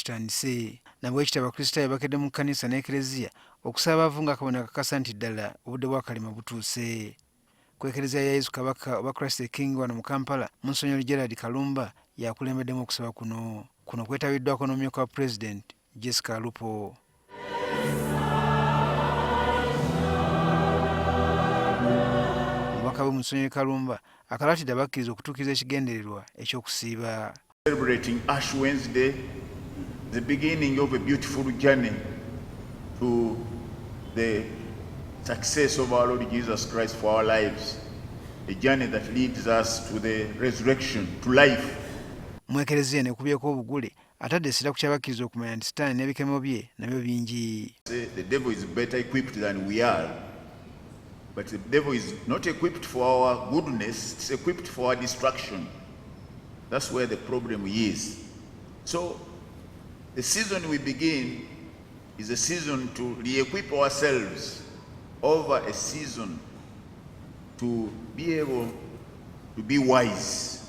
kitandise. Nabwe ekitabo Abakrisitaayo bakedde mu kkanisa n'Ekereziya okusaaba avunga akabonero akakasa nti ddala obudde bwa kalima butuuse. Ku Ekereziya ya Yesu Kabaka Abakrisitaayo King wano mu Kampala, Monsignor Gerald Kalumba yakulembeddemu okusaba kuno. Kuno kwetabiddwako n'omumyuka wa Pulezidenti Jessica Alupo. Omubaka we Monsignor Kalumba akalaatidde abakkiriza okutuukiriza ekigendererwa eky'okusiiba. Celebrating Ash Wednesday, the beginning of a beautiful journey to the success of our Lord Jesus Christ for our lives, a journey that leads us to the resurrection, to life. Mu Ekereziya ne kubyeko obugule atadde essira ku ky'abakkiriza okumanya nti Sitaani n'ebikemo bye nabyo bingi. The devil is better equipped than we are, but the devil is not equipped for our goodness, it's equipped for our destruction. That's where the problem is. So the season we begin is a season to re-equip ourselves over a season to be able to be wise.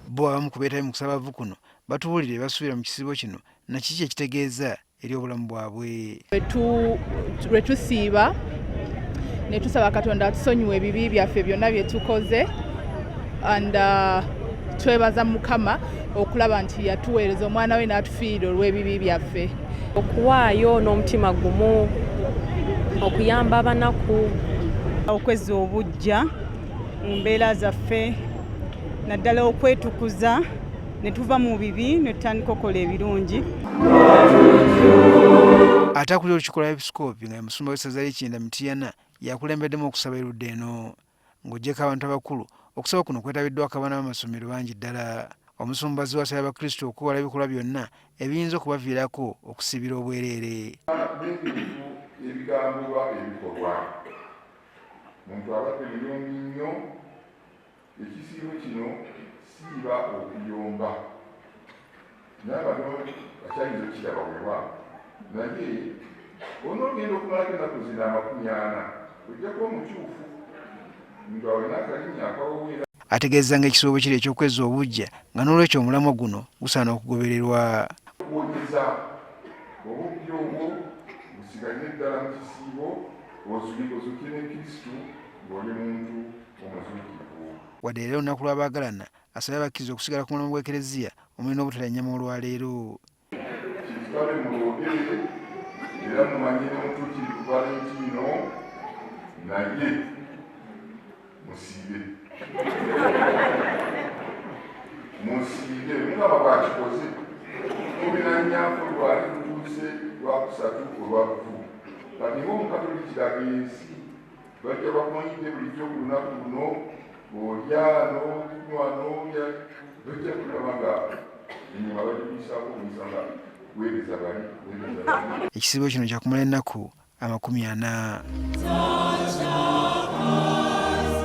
Bo abamu ku beetabi mu kusaba kuno batubuulire basuubira mu kisiibo kino na kiki ekitegeeza eri obulamu bwabwe. Lwe tusiiba ne tusaba Katonda atusonyiwe ebibi byaffe byonna bye tukoze, and twebaza Mukama okulaba nti yatuweereza omwana we n'atufiirira olw'ebibi byaffe. Okuwaayo n'omutima gumu, okuyamba abanaku, okwezza obujja mu mbeera zaffe, naddala okwetukuza ne tuva mu bibi ne tutandika okukola ebirungi. Ate akulira olukiiko lwa Episkoopi nga musumba w'essaza ly'Ekyenda Mitiyana yakulembeddemu okusaba erudda eno. Ng'oggyeko abantu abakulu, okusaba kuno kwetabiddwako abaana b'amasomero bangi ddala. Omusumbazi wasabye Abakristo okukola ebikolwa byonna ebiyinza okubaviirako okusibira obwereere. Ebigambo ebikolwa omuntu abadde mulungi nnyo, ekisiibo kino siiba okuyomba naye bano bakyayinza okukiraba wewa, naye onoogenda okumalako ennaku zino 40 ojjako omukyufu omuntu awena akalinnya akawoweera. Ategeeza ng'ekisiibo kiri eky'okwezza obujja nga n'olwekyo omulamwa guno gusaana okugobererwa. Okuwonyeza obujja obwo busiganye ddala mu kisiibo ozukire ne Kristo ng'oli muntu omuzuukivu. Wadde era olunaku lw'abaagalana asabye abakkiriza okusigala ku mulamwa gw'Ekereziya omuli n'obutalya nnyama olwaleero. Kitwale mulwogere era mumanye n'omutuukirivu Valentino naye musiibe. Musiibe Mukama bw'akikoze mubinanyaako lwali lutuuse lwakusatu olwakutu. Kati ng'Omukatoliki kiraga ensi bajja bakumanyidde bulijjo ku lunaku luno olya n'okunywa n'olya bajja kulaba nga enyuma bagibisaako omusanga weereza bali. Ekisiibo kino kyakumala ennaku 40.